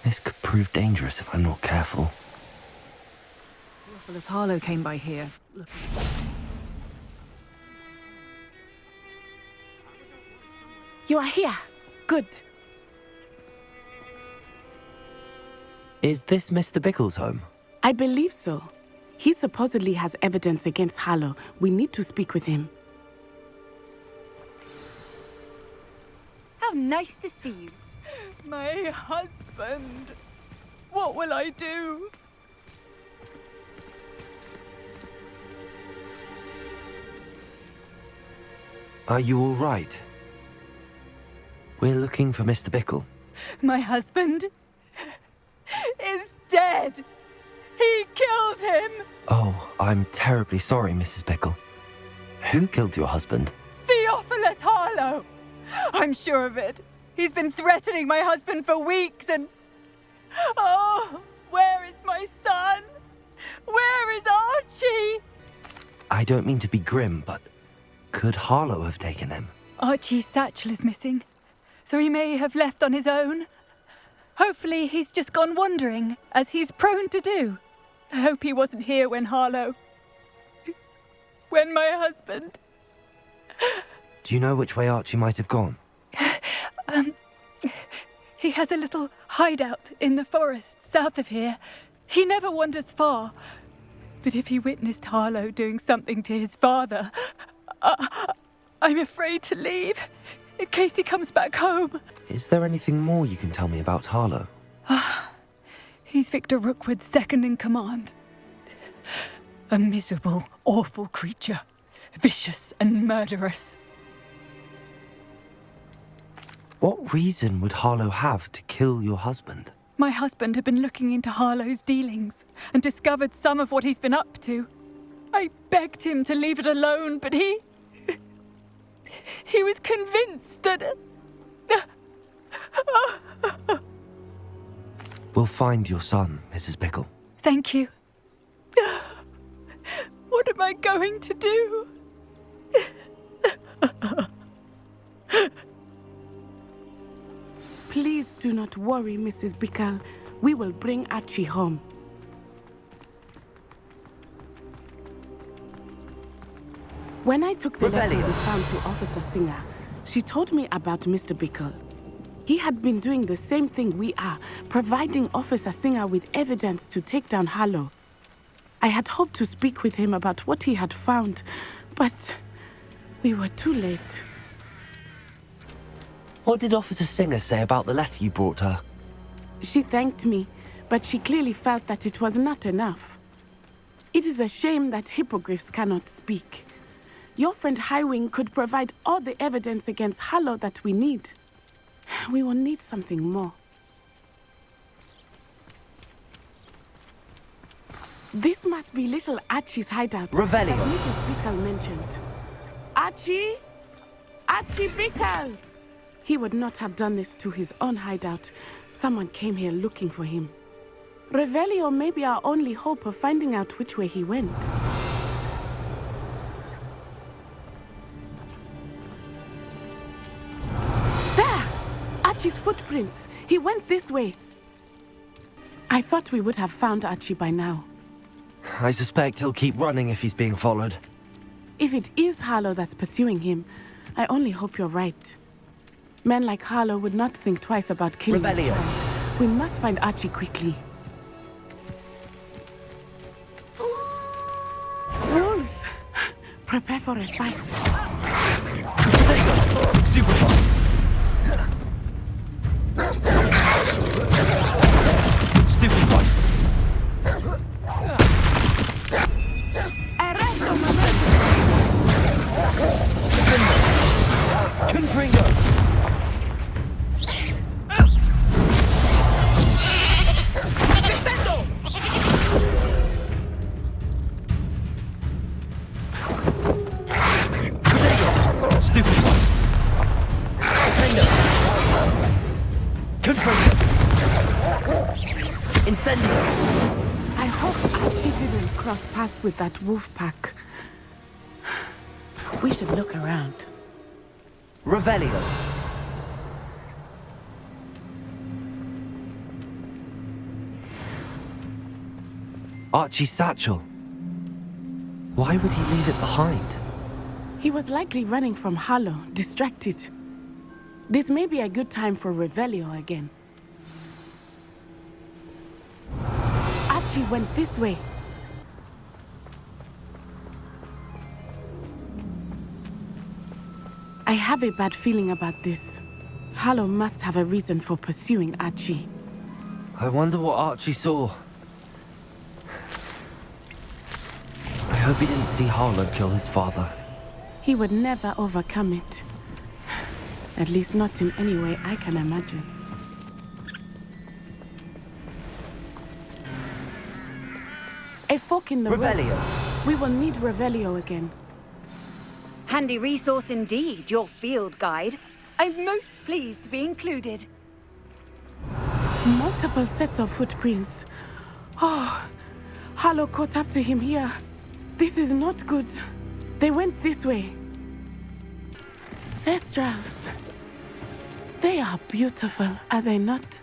This could prove dangerous if I'm not careful. Theophilus Harlow came by here. Look. You are here. Good. Is this Mr. Bickle's home? I believe so. He supposedly has evidence against Harlow. We need to speak with him. How nice to see you. My husband. What will I do? Are you all right? We're looking for Mr. Bickle. My husband is dead. He killed him. Oh, I'm terribly sorry, Mrs. Bickle. Who killed your husband? Theophilus Harlow. I'm sure of it. He's been threatening my husband for weeks and... Oh, where is my son? Where is Archie? I don't mean to be grim, but could Harlow have taken him? Archie's satchel is missing, so he may have left on his own. Hopefully he's just gone wandering, as he's prone to do. I hope he wasn't here when when my husband... Do you know which way Archie might have gone? He has a little hideout in the forest south of here. He never wanders far. But if he witnessed Harlow doing something to his father, I'm afraid to leave, in case he comes back home. Is there anything more you can tell me about Harlow? He's Viktor Rookwood's second in command. A miserable, awful creature. Vicious and murderous. What reason would Harlow have to kill your husband? My husband had been looking into Harlow's dealings and discovered some of what he's been up to. I begged him to leave it alone, but he was convinced that... We'll find your son, Mrs. Bickle. Thank you. What am I going to do? Please do not worry, Mrs. Bickle. We will bring Archie home. When I took the letter we found to Officer Singer, she told me about Mr. Bickle. He had been doing the same thing we are, providing Officer Singer with evidence to take down Harlow. I had hoped to speak with him about what he had found, but we were too late. What did Officer Singer say about the letter you brought her? She thanked me, but she clearly felt that it was not enough. It is a shame that hippogriffs cannot speak. Your friend Highwing could provide all the evidence against Harlow that we need. We will need something more. This must be little Archie's hideout, Revelio. as Mrs. Bickle mentioned. Archie? Archie Bickle! He would not have done this to his own hideout. Someone came here looking for him. Revelio may be our only hope of finding out which way he went. There! Archie's footprints. He went this way. I thought we would have found Archie by now. I suspect he'll keep running if he's being followed. If it is Harlow that's pursuing him, I only hope you're right. Men like Harlow would not think twice about killing a child. We must find Archie quickly. Wolves! Prepare for a fight. There you go! Stupefy! Stupefy! Arresto, Confringo! I hope Archie didn't cross paths with that wolf pack. We should look around. Revelio. Archie's satchel. Why would he leave it behind? He was likely running from Harlow, distracted. This may be a good time for Revelio again. Archie went this way. I have a bad feeling about this. Harlow must have a reason for pursuing Archie. I wonder what Archie saw. I hope he didn't see Harlow kill his father. He would never overcome it. At least not in any way I can imagine. A fork in the road. Revelio. We will need Revelio again. Handy resource indeed, your field guide. I'm most pleased to be included. Multiple sets of footprints. Oh, Harlow caught up to him here. This is not good. They went this way. Thestrals. They are beautiful, are they not?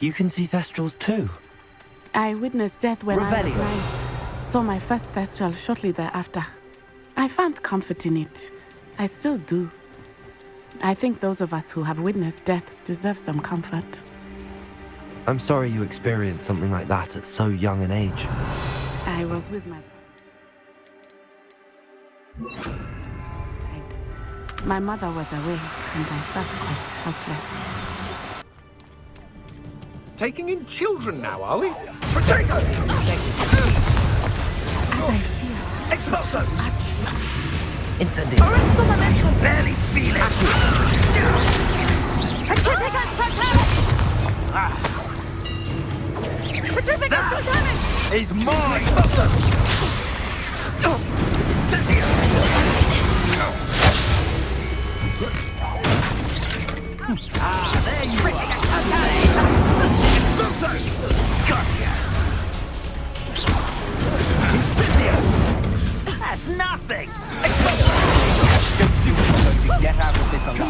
You can see Thestrals too. I witnessed death when I was Revelio. 9. Saw my first Thestral shortly thereafter. I found comfort in it. I still do. I think those of us who have witnessed death deserve some comfort. I'm sorry you experienced something like that at so young an age. I was with my... Died. My mother was away, and I felt quite helpless. Taking in children now, are we? Potato! As I feared, Expulso! Incendio. Arresto momentum! Barely feel it! That is mine! Expulso! Ah, there you are! Expulso! Gotcha! Incendio! That's nothing! Expulso! Don't do what to get out of this alive.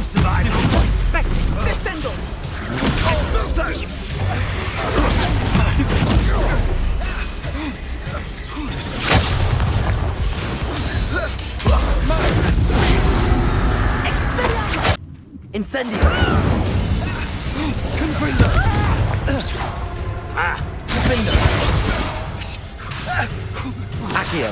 Survival! Expecting! Descendo! Expulso! Incendio. Confrindo! Confrindo! Accio.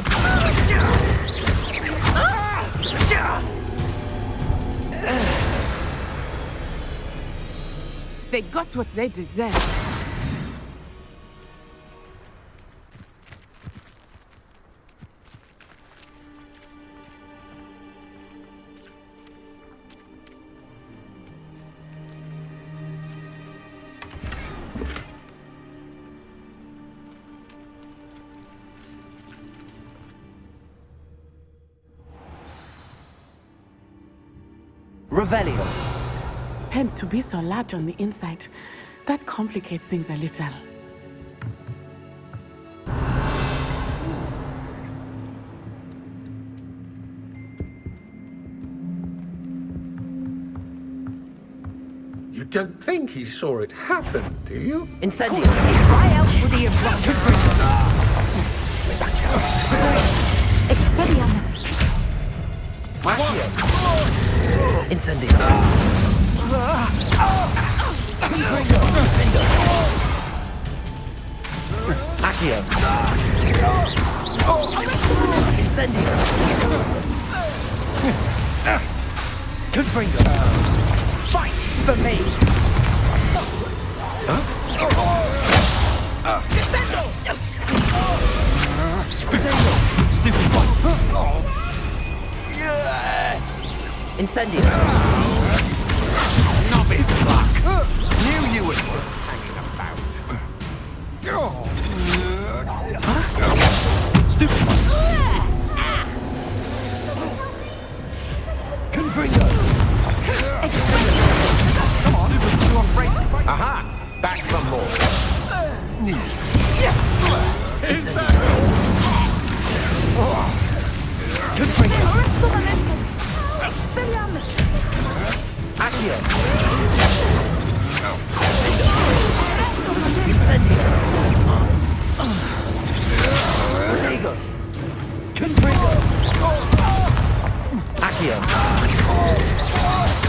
They got what they deserved. Revelio. Tend to be so large on the inside. That complicates things a little. You don't think he saw it happen, do you? Incendio. Cry out for the abrupt. Expelliarmus. Accio. Incendio. Accio. Incendio. Confringo. Fight for me. Descendo. Stupid one. Incendio. Novice luck! Knew you would hanging about. Stupid one. Confringo. Come on, you afraid to fight? Aha! Back for more. Incendio. Confringo. Expelliarmus. Accio. Incendio! Protego! Confringo! Accio!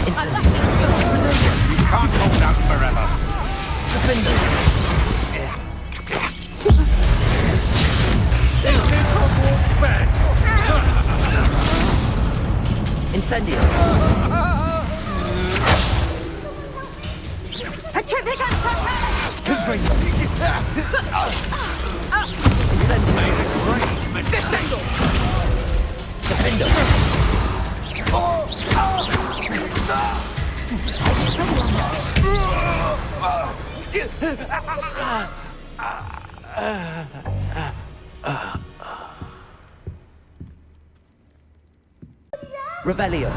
Incendio! You can't hold out forever. Defendo! This is Hogwarts best. Incendio! Petrifica Confringo! Incendio! Descendo. Defendo! Revelio!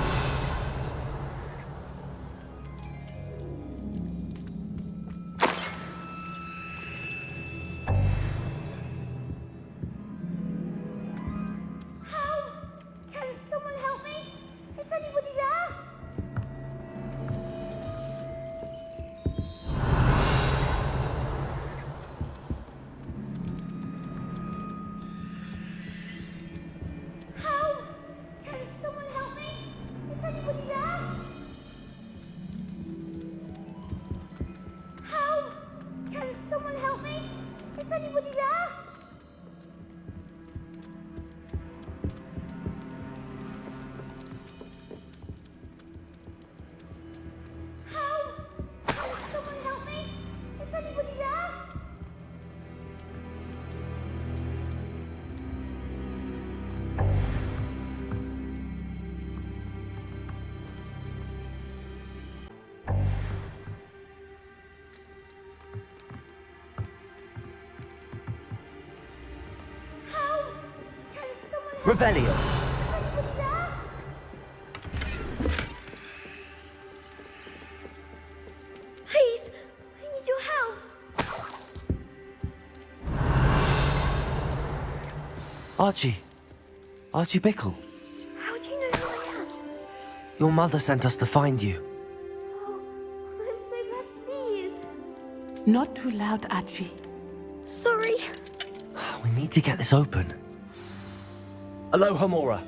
Can someone help me? Is anybody there? Help! Can someone help me? Is anybody there? Help! Can someone help me? Is anybody there? Help! Can someone help me? Is anybody there? Help! Can someone help Revelio! anybody there? Please, I need your help. Archie! Archie Bickle! How do you know who I am? Your mother sent us to find you. Oh, I'm so glad to see you. Not too loud, Archie. Sorry. We need to get this open. Aloha Mora!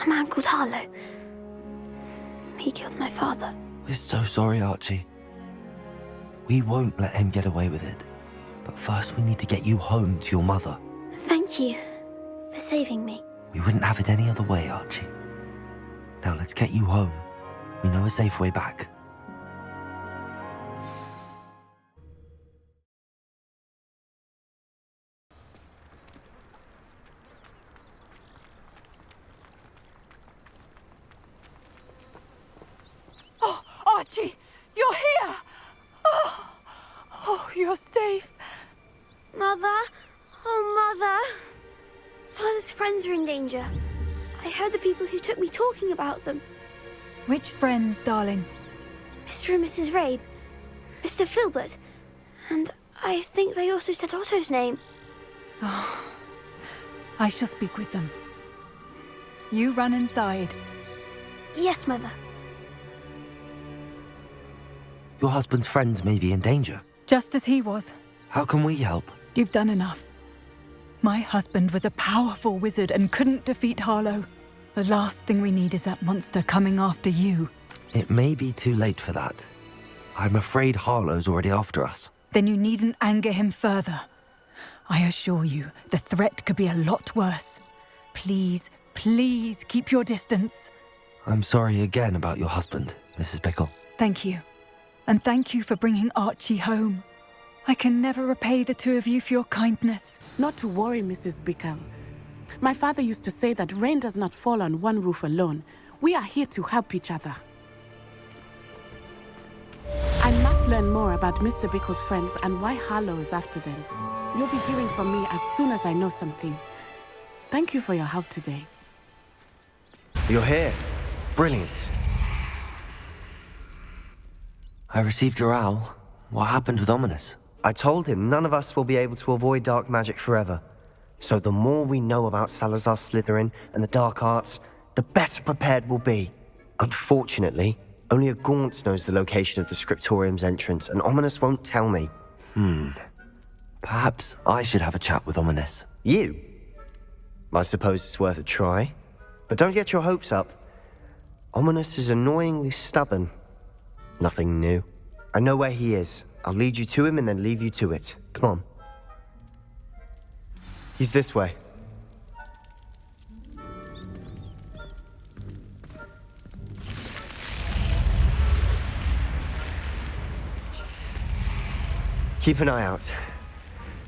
A man called Harlow. He killed my father. We're so sorry, Archie. We won't let him get away with it. But first we need to get you home to your mother. Thank you for saving me. We wouldn't have it any other way, Archie. Now let's get you home. We know a safe way back. Oh, Archie, you're here! Oh, you're safe. Mother? Oh, Mother. Father's friends are in danger. I heard the people who took me talking about them. Which friends, darling? Mr. and Mrs. Rabe, Mr. Filbert, and I think they also said Otto's name. I shall speak with them. You run inside. Yes, Mother. Your husband's friends may be in danger. Just as he was. How can we help? You've done enough. My husband was a powerful wizard and couldn't defeat Harlow. The last thing we need is that monster coming after you. It may be too late for that. I'm afraid Harlow's already after us. Then you needn't anger him further. I assure you, the threat could be a lot worse. Please, please keep your distance. I'm sorry again about your husband, Mrs. Bickle. Thank you. And thank you for bringing Archie home. I can never repay the two of you for your kindness. Not to worry, Mrs. Bickle. My father used to say that rain does not fall on one roof alone. We are here to help each other. I must learn more about Mr. Bickle's friends and why Harlow is after them. You'll be hearing from me as soon as I know something. Thank you for your help today. You're here. Brilliant. I received your owl. What happened with Ominis? I told him none of us will be able to avoid dark magic forever. So the more we know about Salazar Slytherin and the dark arts, the better prepared we'll be. Unfortunately, only a Gaunt knows the location of the Scriptorium's entrance, and Ominis won't tell me. Perhaps I should have a chat with Ominis. You? I suppose it's worth a try. But don't get your hopes up. Ominis is annoyingly stubborn. Nothing new. I know where he is. I'll lead you to him and then leave you to it. Come on. He's this way. Keep an eye out.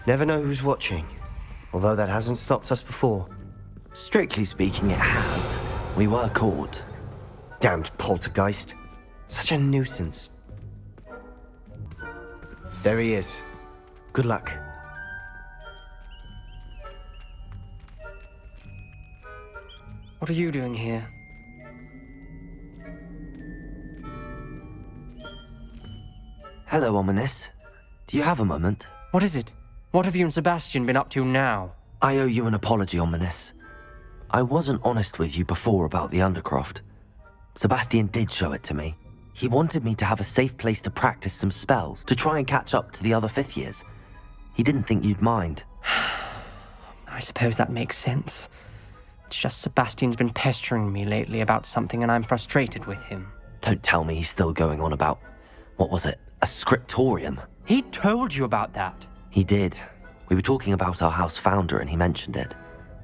Never know who's watching. Although that hasn't stopped us before. Strictly speaking, it has. We were caught. Damned poltergeist. Such a nuisance. There he is. Good luck. What are you doing here? Hello, Ominis. Do you have a moment? What is it? What have you and Sebastian been up to now? I owe you an apology, Ominis. I wasn't honest with you before about the Undercroft. Sebastian did show it to me. He wanted me to have a safe place to practice some spells, to try and catch up to the other 5th years. He didn't think you'd mind. I suppose that makes sense. It's just Sebastian's been pestering me lately about something and I'm frustrated with him. Don't tell me he's still going on about, what was it, a scriptorium? He told you about that. He did. We were talking about our house founder and he mentioned it.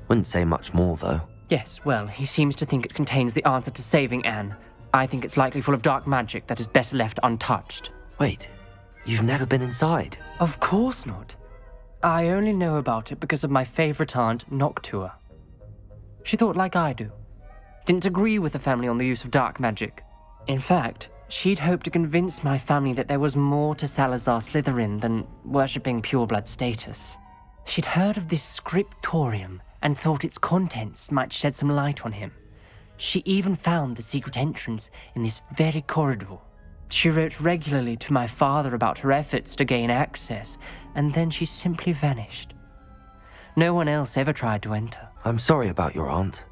Wouldn't say much more, though. Yes, well, he seems to think it contains the answer to saving Anne. I think it's likely full of dark magic that is better left untouched. Wait, you've never been inside? Of course not. I only know about it because of my favorite aunt, Noctua. She thought like I do. Didn't agree with the family on the use of dark magic. In fact, she'd hoped to convince my family that there was more to Salazar Slytherin than worshipping pureblood status. She'd heard of this scriptorium and thought its contents might shed some light on him. She even found the secret entrance in this very corridor. She wrote regularly to my father about her efforts to gain access, and then she simply vanished. No one else ever tried to enter. I'm sorry about your aunt.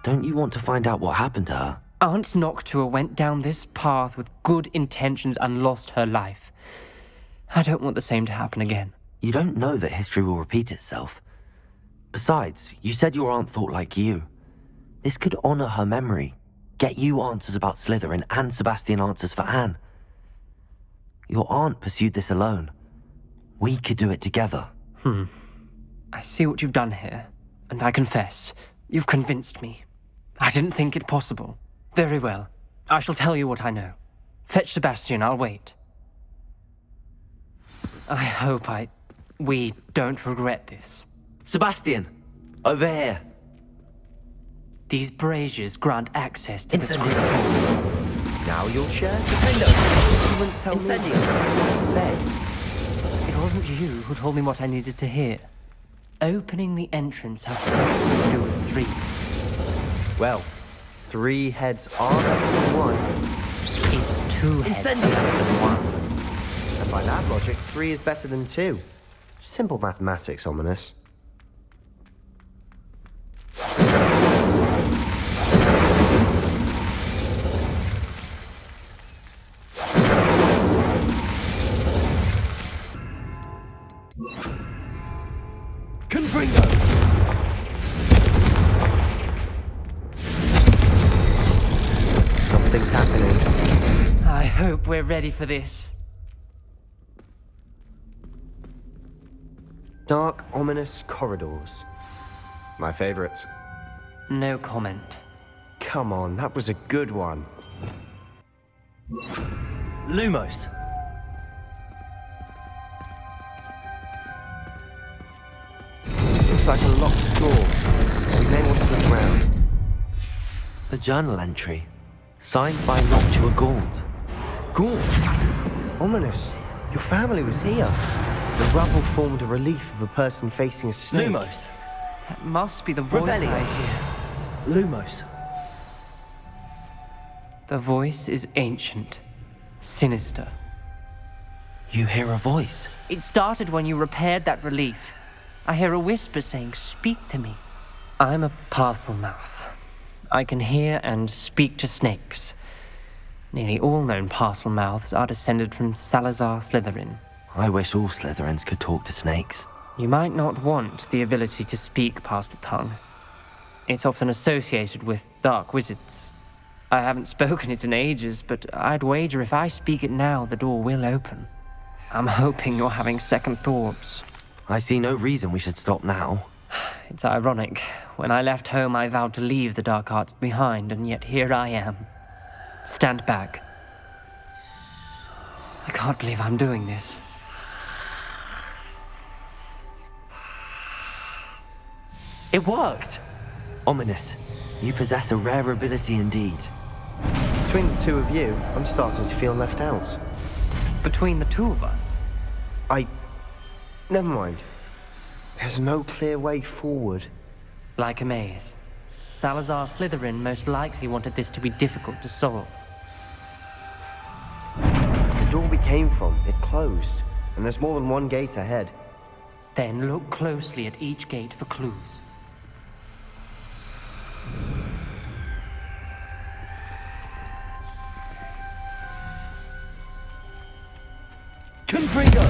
Don't you want to find out what happened to her? Aunt Noctua went down this path with good intentions and lost her life. I don't want the same to happen again. You don't know that history will repeat itself. Besides, you said your aunt thought like you. This could honor her memory, get you answers about Slytherin and Sebastian answers for Anne. Your aunt pursued this alone. We could do it together. I see what you've done here, and I confess, you've convinced me. I didn't think it possible. Very well. I shall tell you what I know. Fetch Sebastian, I'll wait. I hope we don't regret this. Sebastian! Over here! These braziers grant access to the Incendio. scriptorium. Now you'll share? Defendo! You wouldn't tell Incendio. me. Bet. It wasn't you who told me what I needed to hear. Opening the entrance has something to do with 3. Well, 3 heads are better than 1. It's 2 heads better than 1. And by that logic, 3 is better than 2. Simple mathematics, Ominis. Something's happening. I hope we're ready for this. Dark, ominous corridors. My favorite. No comment. Come on, that was a good one. Lumos! Looks like a locked door. We may want to look around. The journal entry. Signed by Noctua Gaunt. Gaunt? Ominous. Your family was here. The rubble formed a relief of a person facing a snake. Lumos! That must be the voice Revelio. I hear. Lumos! The voice is ancient, sinister. You hear a voice. It started when you repaired that relief. I hear a whisper saying, "Speak to me." I'm a parcel mouth. I can hear and speak to snakes. Nearly all known parcel mouths are descended from Salazar Slytherin. I wish all Slytherins could talk to snakes. You might not want the ability to speak past the tongue. It's often associated with dark wizards. I haven't spoken it in ages, but I'd wager if I speak it now, the door will open. I'm hoping you're having second thoughts. I see no reason we should stop now. It's ironic. When I left home, I vowed to leave the dark arts behind, and yet here I am. Stand back. I can't believe I'm doing this. It worked! Ominis, you possess a rare ability indeed. Between the two of you, I'm starting to feel left out. Between the two of us? Never mind. There's no clear way forward. Like a maze. Salazar Slytherin most likely wanted this to be difficult to solve. The door we came from, it closed, and there's more than one gate ahead. Then look closely at each gate for clues. Confringo!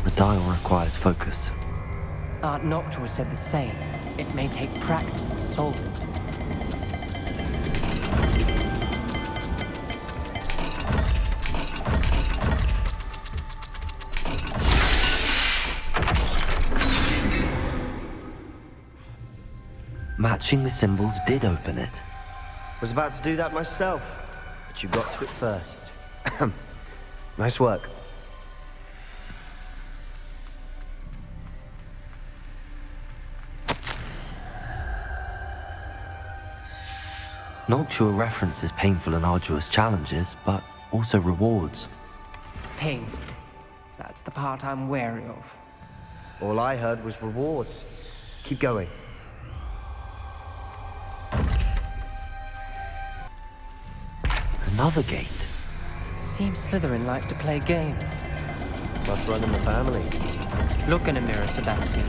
The dial requires focus. Art Noctua said the same. It may take practice to solve it. Matching the symbols did open it. Was about to do that myself, but you got to it first. Nice work. Noctua references painful and arduous challenges, but also rewards. Painful. That's the part I'm wary of. All I heard was rewards. Keep going. Another gate. Seems Slytherin like to play games. Must run in the family. Look in a mirror, Sebastian.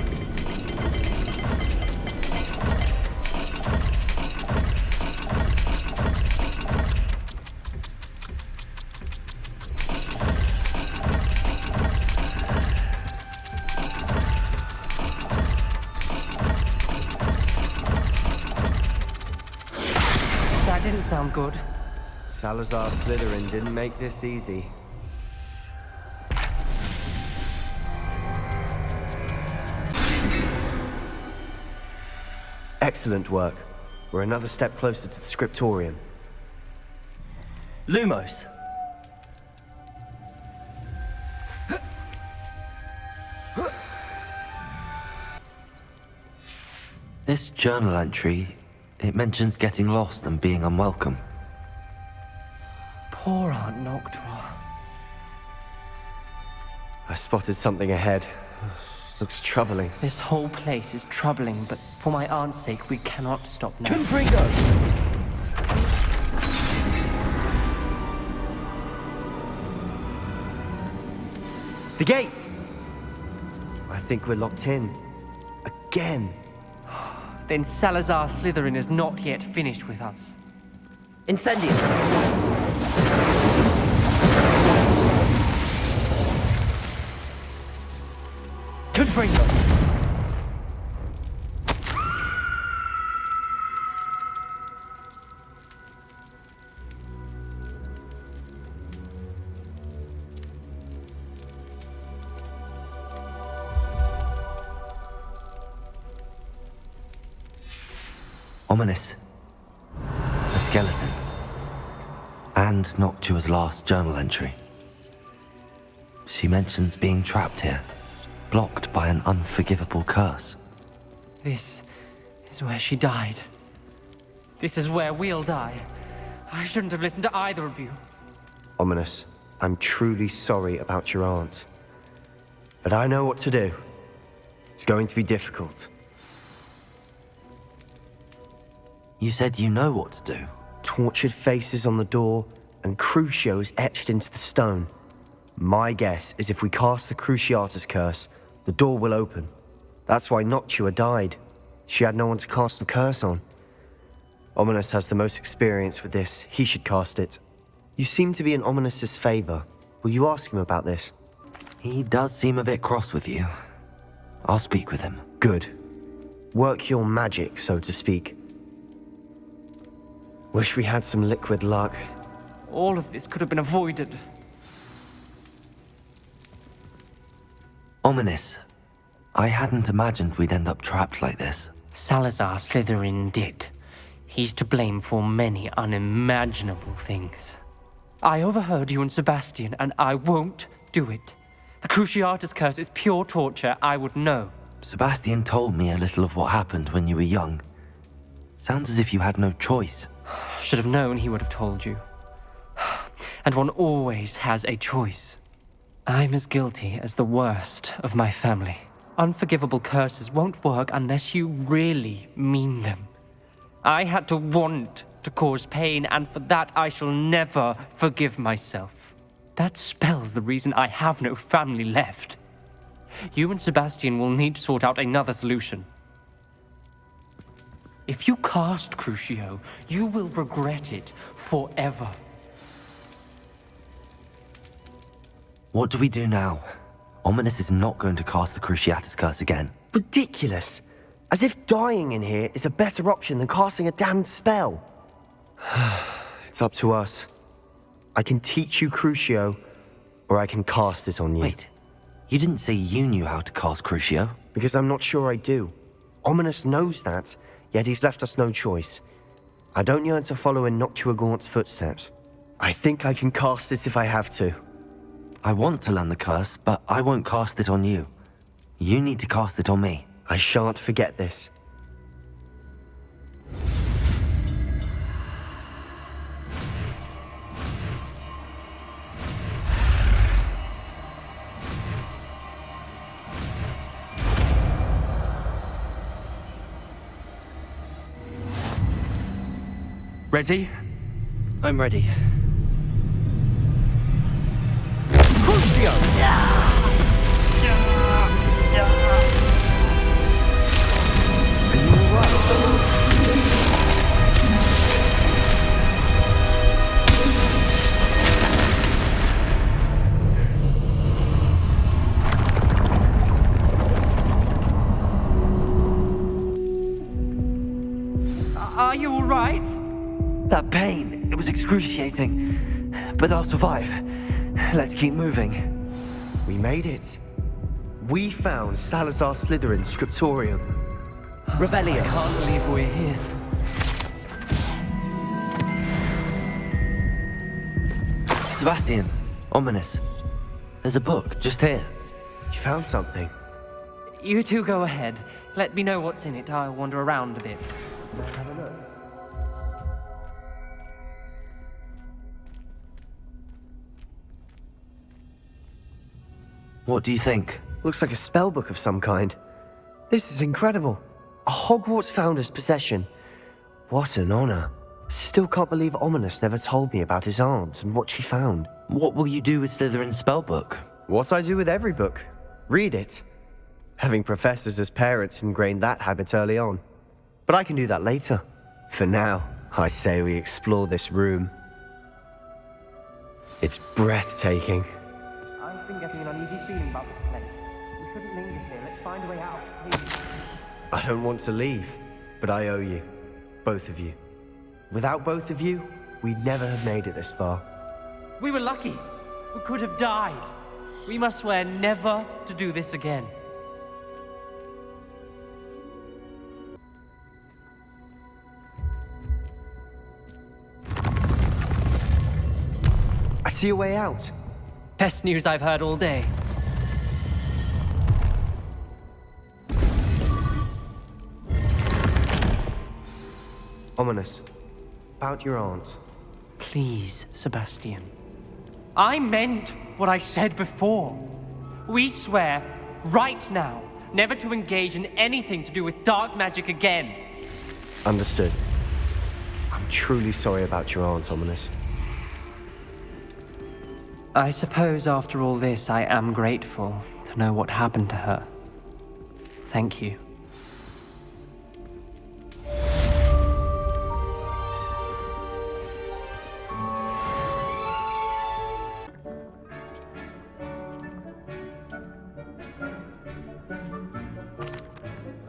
That didn't sound good. Salazar Slytherin didn't make this easy. Excellent work. We're another step closer to the scriptorium. Lumos. This journal entry, it mentions getting lost and being unwelcome. Poor Aunt Noctua. I spotted something ahead. Looks troubling. This whole place is troubling, but for my aunt's sake, we cannot stop now. Confringo! The gate! I think we're locked in. Again. Then Salazar Slytherin is not yet finished with us. Incendio! Confringo! Ominis. A skeleton. And Noctua's last journal entry. She mentions being trapped here, blocked by an unforgivable curse. This is where she died. This is where we'll die. I shouldn't have listened to either of you. Ominis, I'm truly sorry about your aunt. But I know what to do. It's going to be difficult. You said you know what to do. Tortured faces on the door, and Crucio is etched into the stone. My guess is if we cast the Cruciatus curse, the door will open. That's why Noctua died. She had no one to cast the curse on. Ominis has the most experience with this. He should cast it. You seem to be in Ominis's favor. Will you ask him about this? He does seem a bit cross with you. I'll speak with him. Good. Work your magic, so to speak. Wish we had some liquid luck. All of this could have been avoided. Ominis, I hadn't imagined we'd end up trapped like this. Salazar Slytherin did. He's to blame for many unimaginable things. I overheard you and Sebastian, and I won't do it. The Cruciatus curse is pure torture, I would know. Sebastian told me a little of what happened when you were young. Sounds as if you had no choice. Should have known he would have told you. And one always has a choice. I'm as guilty as the worst of my family. Unforgivable curses won't work unless you really mean them. I had to want to cause pain, and for that I shall never forgive myself. That spells the reason I have no family left. You and Sebastian will need to sort out another solution. If you cast Crucio, you will regret it forever. What do we do now? Ominis is not going to cast the Cruciatus curse again. Ridiculous! As if dying in here is a better option than casting a damned spell. It's up to us. I can teach you Crucio, or I can cast it on you. Wait, you didn't say you knew how to cast Crucio? Because I'm not sure I do. Ominis knows that, yet he's left us no choice. I don't yearn to follow in Noctua Gaunt's footsteps. I think I can cast it if I have to. I want to learn the curse, but I won't cast it on you. You need to cast it on me. I shan't forget this. Ready? I'm ready. Crucio! Are you all right? That pain, it was excruciating. But I'll survive. Let's keep moving. We made it. We found Salazar Slytherin's scriptorium. Revelio. I can't believe we're here. Sebastian, Ominis. There's a book just here. You found something. You two go ahead. Let me know what's in it. I'll wander around a bit. What do you think? Looks like a spellbook of some kind. This is incredible. A Hogwarts founder's possession. What an honor. Still can't believe Ominis never told me about his aunt and what she found. What will you do with Slytherin's spellbook? What I do with every book. Read it. Having professors as parents ingrained that habit early on. But I can do that later. For now, I say we explore this room. It's breathtaking. I've been getting an uneasy feeling about this place. We shouldn't linger here. Let's find a way out, please. I don't want to leave, but I owe you. Both of you. Without both of you, we'd never have made it this far. We were lucky. We could have died. We must swear never to do this again. I see a way out. Best news I've heard all day. Ominis, about your aunt. Please, Sebastian. I meant what I said before. We swear, right now, never to engage in anything to do with dark magic again. Understood. I'm truly sorry about your aunt, Ominis. I suppose after all this, I am grateful to know what happened to her. Thank you.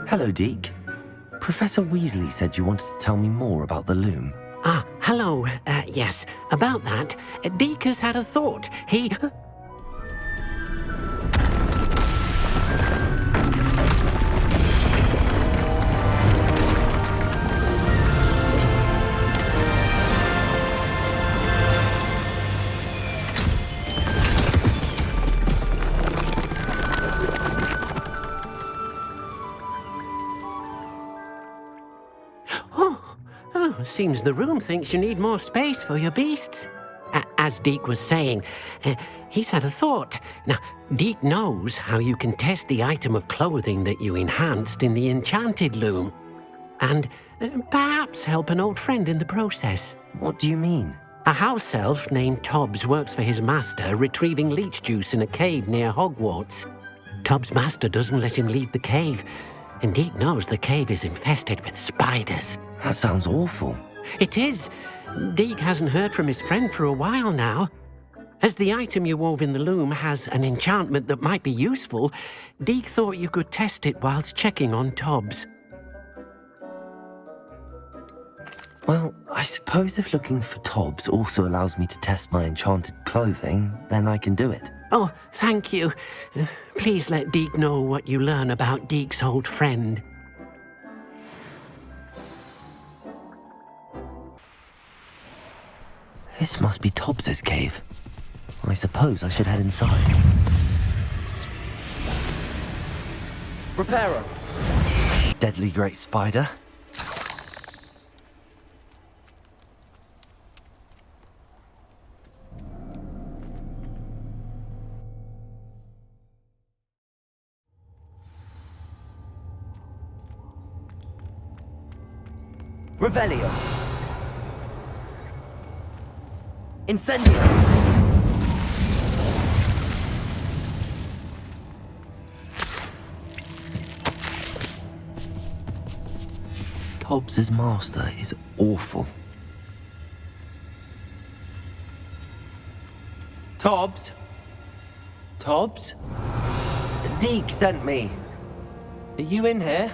Hello, Deek. Professor Weasley said you wanted to tell me more about the loom. Ah, hello. Yes, about that, Deek has had a thought. He... Seems the room thinks you need more space for your beasts. As Deek was saying, he's had a thought. Now, Deek knows how you can test the item of clothing that you enhanced in the enchanted loom. And perhaps help an old friend in the process. What do you mean? A house elf named Tobbs works for his master retrieving leech juice in a cave near Hogwarts. Tobbs' master doesn't let him leave the cave, and Deek knows the cave is infested with spiders. That sounds awful. It is. Deek hasn't heard from his friend for a while now. As the item you wove in the loom has an enchantment that might be useful, Deek thought you could test it whilst checking on Tobbs. Well, I suppose if looking for Tobbs also allows me to test my enchanted clothing, then I can do it. Oh, thank you. Please let Deek know what you learn about Deek's old friend. This must be Tobbs's cave. I suppose I should head inside. Reparo. Deadly great spider. Revelio. Incendio. Tobbs's master is awful. Tobbs? Tobbs? Deek sent me. Are you in here?